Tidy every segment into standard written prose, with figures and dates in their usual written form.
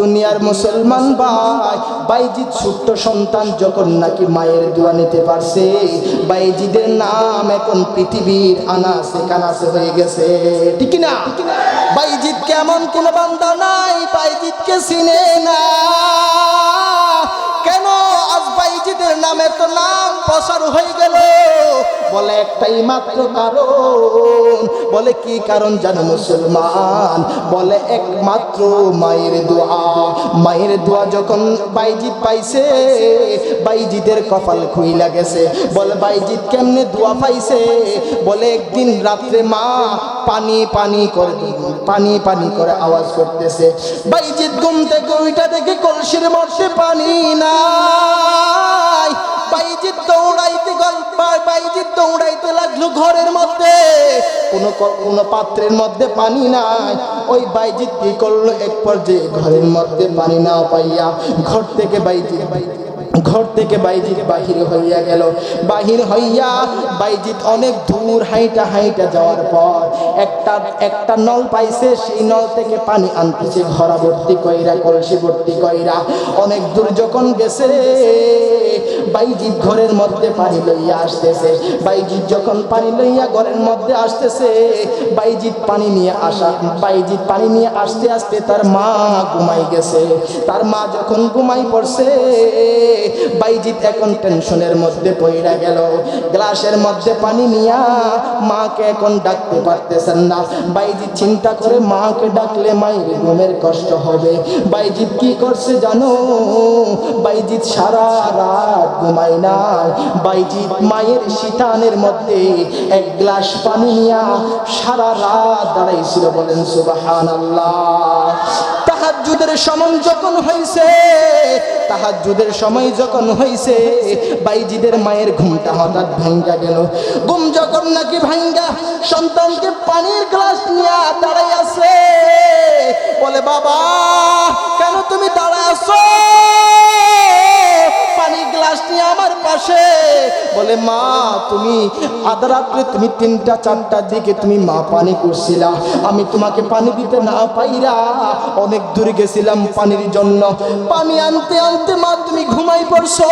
দুনিয়ার মুসলমান ভাই, বাইজিদ ছোট্ট সন্তান যখন নাকি মায়ের দোয়া নিতে পারছে, বাইজিদের নাম এখন পৃথিবীর আনাসে কানাসে হয়ে গেছে, ঠিক না? বাইজিদ কেমন কোন বান্দা নাই বাইজিদকে চিনে না। কেন আজ বাইজিদের নামে তো নাম প্রচার হয়ে গেল? বলে একটাই মাত্র কারণ। বলে কি কারণ জানো মুসলমান? বলে একমাত্র মায়ের দোয়া। মায়ের দোয়া যখন বাইজিদ পাইছে, বাইজিদের কপাল খুইলা গেছে। বলে বাইজিদ কেমনে দোয়া পাইছে? বলে একদিন রাত্রে মা পানি পানি করে আওয়াজ করতেছে। বাইজিদ ঘুম থেকে ওইটা দেখে কলসির মধ্যে পানি নাই। বাইজিদ দৌড়াইতে লাগলো ঘরের মধ্যে, কোন পাত্রের মধ্যে পানি নাই। ওই বাইজিদ কি করলো, এক পর্যায়ে ঘরের মধ্যে পানি না পাইয়া ঘর থেকে বাইজিদ বাহির হইয়া গেল। বাহির হইয়া বাইজিদ অনেক দূর হাইটা যাওয়ার পর একটা নল পাইছে। সেই নল থেকে পানি আনতেছে ঘরা ভর্তি কইরা, কলসি ভর্তি কইরা। অনেক দূর যখন গেছে, বাইজিদ ঘরের মধ্যে পানি লইয়া আসতেছে। বাইজিদ যখন পানি লইয়া ঘরের মধ্যে আসতেছে, বাইজিদ পানি নিয়ে আসতে আসতে তার মা ঘুমাই গেছে। তার মা যখন ঘুমাই পড়ছে, বাইজিদ এখন টেনশনের মধ্যে পড়ে গেল। গ্লাসের মধ্যে পানি নিয়া মাকে এখন ডাকতে পারতেছেন না। বাইজিদ চিন্তা করে মাকে ডাকলে মায়ের ঘুমের কষ্ট হবে। বাইজিদ কি করছে জানো? বাইজিদ সারা রাত ঘুমায় নাই। বাইজিদ মায়ের শীতানের মধ্যে এক গ্লাস পানি নিয়া সারা রাত দাঁড়াইছিল। বলেন সুবহানাল্লাহ। তাহাজ্জুদের সময় যখন হইছে, বাইজিদের মায়ের ঘুমটা হঠাৎ ভাঙ্গা গেল। ঘুম যখন নাকি ভাঙ্গা, সন্তানকে পানির গ্লাস নিয়ে দাঁড়াই আছে। বলে বাবা কেন তুমি দাঁড়ায় আছো? পানির গ্লাস নিয়ে আমার পাশে। বলে মা তুমি আধা রাত্রে তুমি 3টা-4টার দিকে তুমি মা পানি করছিলা, আমি তোমাকে পানি দিতে না পাইরা অনেক দূরে গেছিলাম পানির জন্য। পানি আনতে আনতে মা তুমি ঘুমাই পড়ছো।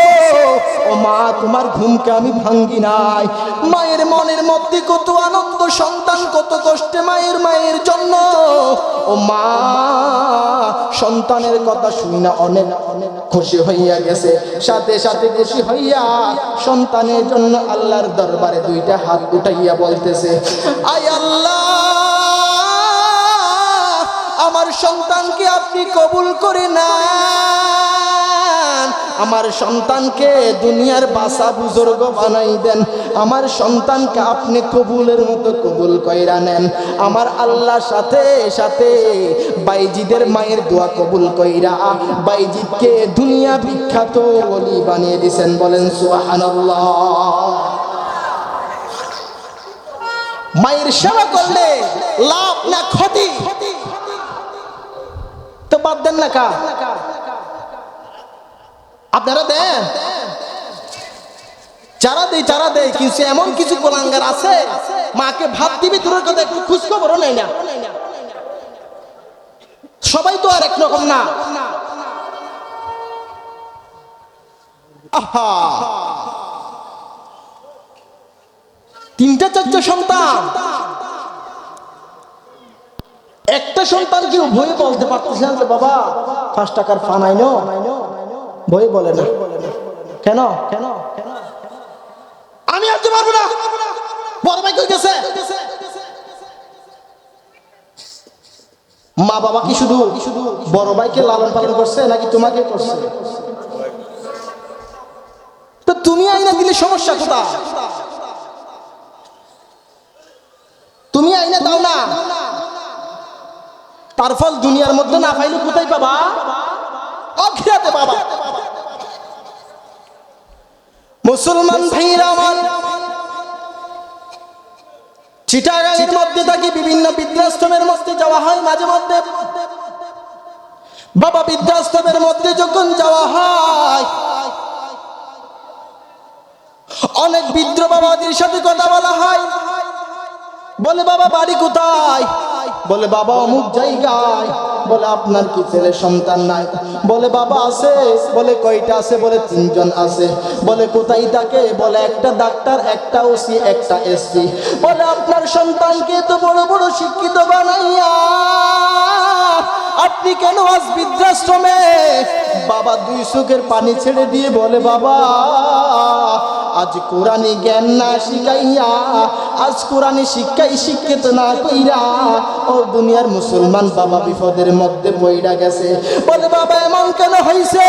ও মা তোমার ঘুমকে আমি ভাঙ্গি নাই। মায়ের মনের মধ্যে কত আনন্দ, সন্তান কত কষ্টে মায়ের জন্য। ও মা সন্তানের কথা শুনি না অনেক খুশি হইয়া গেছে। সাথে সাথে খুশি হইয়া সন্তানের জন্য আল্লাহর দরবারে 2টা হাত উঠাইয়া বলতেছে, আয় আল্লাহ আমার সন্তানকে আপনি কবুল করে নেন। আমার সন্তানকে দুনিয়ার বাসা বুজুর্গ বানাই দেন। আমার সন্তানকে আপনি কবুলের মতো কবুল কইরা নেন। আমার আল্লাহ সাথে সাথে বাইজিদের মায়ের দোয়া কবুল কইরা বাইজিদকে দুনিয়া বিখ্যাত ওলি বানিয়ে দিয়েছেন। বলেন সুবহানাল্লাহ। মায়ের সেবা করলে লাভ না ক্ষতি? তো বাদ দেন না কা? আপনারা দেন? চারা দেয় কিছু এমন কিছু কোলাঙ্গার আছে, মাকে ভাত দিবি দূরের কথা একটু খোঁজ খবরও নেই না। সবাই তো আর একরকম না। আহা 3টা-4টা সন্তান, একটা সন্তান কি ভয়ে বলতে পারতেছেন যে বাবা 5 টাকার ফান আইনো? ভয়ে বলে না। কেন? আমি আনতে পারবো না, বড় ভাই কই গেছে? মা বাবা কি শুধু বড় ভাইকে লালন পালন করছে নাকি তোমাকে করছে? তো তুমি আইনা দিলে সমস্যা কোথায়? তুমি আইনা দাও না, তার ফল দুনিয়ার মধ্যে না পাইলে কোথায় পাবা? আখিরাতে পাবা। মুসলমান ভাইরা আমার, চিটাগাংয়ের মধ্যে থাকি বিভিন্ন বৃদ্ধাশ্রমের মধ্যে যাওয়া হয় মাঝে মধ্যে। বাবা বৃদ্ধাশ্রমের মধ্যে যখন যাওয়া হয়, অনেক বৃদ্ধ বাবাদের সাথে কথা বলা হয়। বলে বাবা বাড়ি কোথায়? বলে বাবা অমুক জায়গায়। বলে আপনার কি ছেলে সন্তান নাই? বলে বাবা আছে। বলে কয়টা আছে? বলে 3 জন আছে। বলে কোথায় থাকে? বলে একটা ডাক্তার, একটা ওসি, একটা এসপি। বলে আপনার সন্তানকে তো বড় বড় শিক্ষিত বানাইয়া আপনি কেন আজ বৃদ্ধাশ্রমে? বাবা 2 চোখের পানি ছেড়ে দিয়ে বলে বাবা আজ কোরআনি জ্ঞান না শিখাইয়া, আজ কোরআনি শিক্ষাই শিক্ষিত না কইরা ও দুনিয়ার মুসলমান বাবা বিপদের মধ্যে পইড়া গেছে। বলে বাবা এমন কেন হইছে?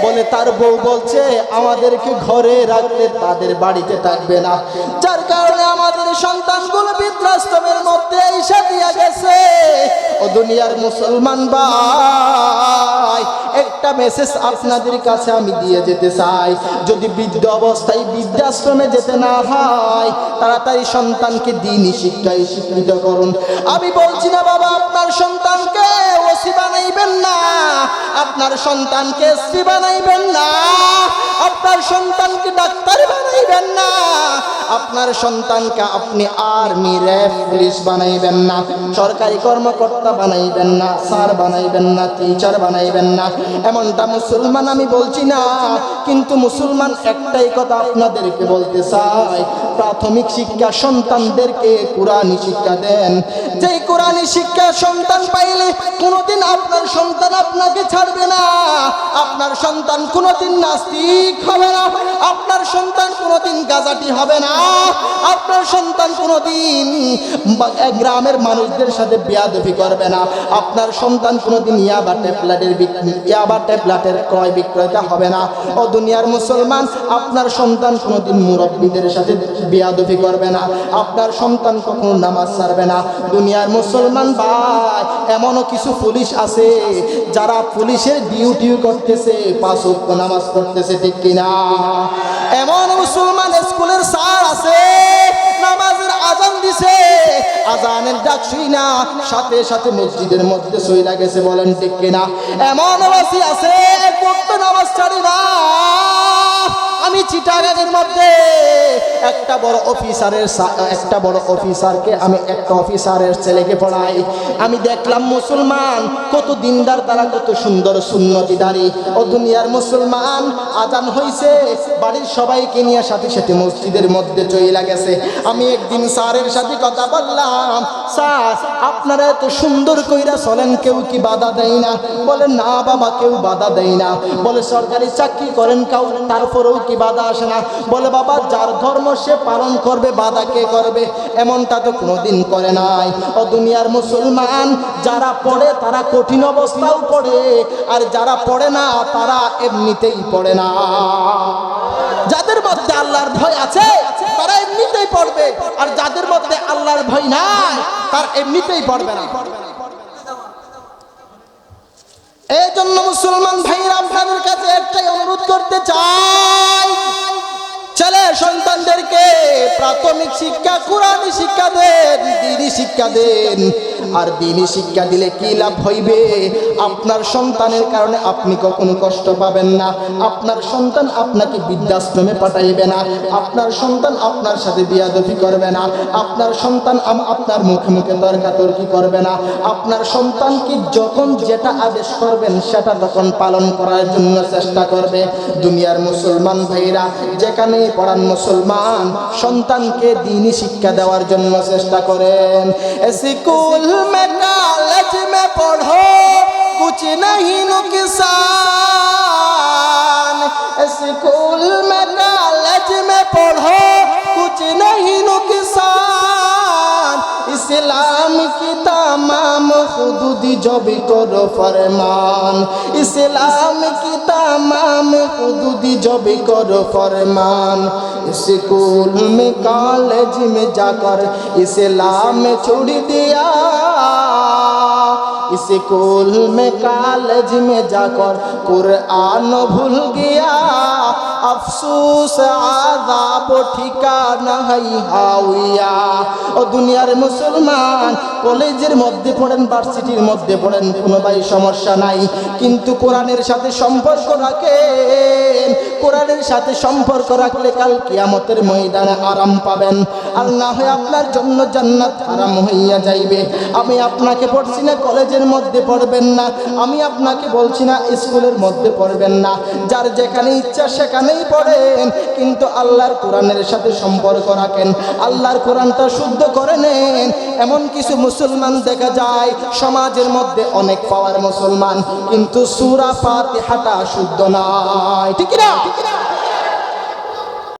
বলে তার বউ বলছে আমাদেরকে ঘরে রাখলে তাদের বাড়িতে থাকবে না, যার কারণে আমাদের সন্তানগুলো বৃদ্ধাশ্রমের মধ্যে এসে দিয়া গেছে। ও দুনিয়ার মুসলমান ভাই, একটা মেসেজ আপনাদের কাছে আমি দিয়ে যেতে চাই। যদি বৃদ্ধ অবস্থায় বৃদ্ধাশ্রমে যেতে না হয়, তাড়াতাড়ি সন্তানকে দ্বীনি শিক্ষায় শিক্ষিত করুন। আমি বলছি না বাবা আপনার সন্তানকে ওসি বানাইবেন না, আপনার সন্তানকে এসপি বানাইবেন না, আপনার সন্তানকে ডাক্তার বানাইবেন না, আপনার সন্তানকে আপনি আর্মি, র্যাব, পুলিশ বানাইবেন না, সরকারি কর্মকর্তা বানাইবেন না, স্যার বানাইবেন না, টিচার বানাইবেন না। এমনটা মুসলমান আমি বলছি না, কিন্তু মুসলমান একটাই কথা আপনাদেরকে বলতে চাই, প্রাথমিক শিক্ষা সন্তানদেরকে কোরআনী শিক্ষা দেন। যেই কোরআনী শিক্ষা সন্তান পাইলে কোনোদিন আপনার সন্তান আপনাকে ছাড়বে না, আপনার সন্তান কোনোদিন নাস্তিক হবে না, আপনার সন্তান কোনোদিন গাজাটি হবে না, আপনার সন্তান কোনোদিন গ্রামের মানুষদের সাথে বেয়াদবি করবে না, আপনার সন্তান কোনোদিন ইয়াবা ট্যাবলেটের ক্রয় বিক্রয়টা হবে না। ও দুনিয়ার মুসলমান, আপনার সন্তান কোনোদিন মুরব্বীদের সাথে বেয়াদবি করবে না, আপনার সন্তান কখনো নামাজ ছাড়বে না। দুনিয়ার মুসলমান ভাই, এমনও কিছু পুলিশ আছে যারা পুলিশের ডিউটি করতেছে, 5 ওয়াক্ত নামাজ পড়তেছে, ঠিক কিনা? এমন মুসলমান স্কুলের স্যার আছে, নামাজের আজান দিছে, আজানের ডাক শুই না সাথে সাথে মসজিদের মধ্যে সইলা গেছে, বলেন ঠিক কিনা? এমন ওসি আছে এক ওয়াক্ত নামাজ ছাড়ে না। আমি চিটাগাংয়ের মধ্যে একটা বড় অফিসারকে আমি একটা অফিসারের ছেলেকে পড়াই। আমি দেখলাম মুসলমান কত দিনদার, তারা কত সুন্দর সুন্নতিদারি। ও দুনিয়ার মুসলমান, আজান হইছে, বাড়ির সবাইকে নিয়ে সাথে সাথে মসজিদের মধ্যে চইলা গেছে। আমি একদিন স্যারের সাথে কথা বললাম, স্যার আপনারা এত সুন্দর কইরা চলেন, কেউ কি বাধা দেয় না? বলে না বাবা, কেউ বাধা দেয় না। বলে সরকারি চাকরি করেন কাউ, তারপরেও কি বাধা আসে না? বলে বাবা যার ধর্ম সে পালন করবে, বাধা কে করবে? এমনটা তো কোনোদিন করে নাই। ও দুনিয়ার মুসলমান, যারা পড়ে তারা কঠিন অবস্থাও পড়ে, আর যারা পড়ে না তারা এমনিতেই পড়ে না। যাদের মধ্যে আল্লাহর ভয় আছে তারা এমনিতেই পড়বে, আর যাদের মধ্যে আল্লাহর ভয় নাই তার এমনিতেই পড়বে না। এই জন্য মুসলমান ভাইরা আপনাদের কাছে একটাই অনুরোধ করতে চাই, ছেলে সন্তানদেরকে প্রাথমিক শিক্ষা কোরআনী শিক্ষা দেন, দ্বীনি শিক্ষা দেন। আর দ্বীনি শিক্ষা দিলে কি লাভ হইবে? আপনার সন্তানের কারণে আপনি কখনো কষ্ট পাবেন না, আপনার সন্তান আপনাকে বৃদ্ধাশ্রমে পাঠাইবে না, আপনার সন্তান আপনার সাথে বিয়াদবি করবে না, আপনার সন্তান আপনার মুখে মুখে তর্কাতর্কি করবে না, আপনার সন্তানকে যখন যেটা আদেশ করবেন সেটা তখন পালন করার জন্য চেষ্টা করবে। দুনিয়ার মুসলমান ভাইরা যেখানে পড়ান মুসলমান সন্তানকে দ্বীনি শিক্ষা দেওয়ার জন্য চেষ্টা করেন। স্কুল में कॉलेज में पढ़ो कुछ नहीं नुकसान, स्कूल में कॉलेज में पढ़ो कुछ नहीं नुकसान, इस्लाम की तमाम हुदूद जब करो फरमान, इस्लाम की तमाम हुदूद जब करो फरमान, स्कूल में कॉलेज में जाकर इस्लाम छोड़ दिया, स्कूल में कॉलेज में जाकर कुरान भूल गया, अफसोस आज़ाब ठिकाना है हाविया। ও দুনিয়ার মুসলমান, কলেজের মধ্যে পড়েন, ভার্সিটির মধ্যে পড়েন, কোনো ভাই সমস্যা নাই, কিন্তু কোরআনের সাথে সম্পর্ক রাখেন। কোরআনের সাথে সম্পর্ক রাখলে কাল কিয়ামতের ময়দানে আরাম পাবেন, আর না হয় আপনার জন্য জান্নাত হারাম হইয়া যাইবে। আমি আপনাকে পড়ছি না কলেজের কলেজের মধ্যে পড়বেন না, আমি আপনাকে বলছি না স্কুলের মধ্যে পড়বেন না, যার যেখানে ইচ্ছা সেখানেই পড়েন, কিন্তু আল্লাহর কোরআনের সাথে সম্পর্ক রাখেন, আল্লাহর কোরআনটা শুদ্ধ করে নেন। এমন কিছু মুসলমান দেখা যায় সমাজের মধ্যে অনেক পাওয়ার মুসলমান, কিন্তু সূরা ফাতিহাটা শুদ্ধ নয়, ঠিক না?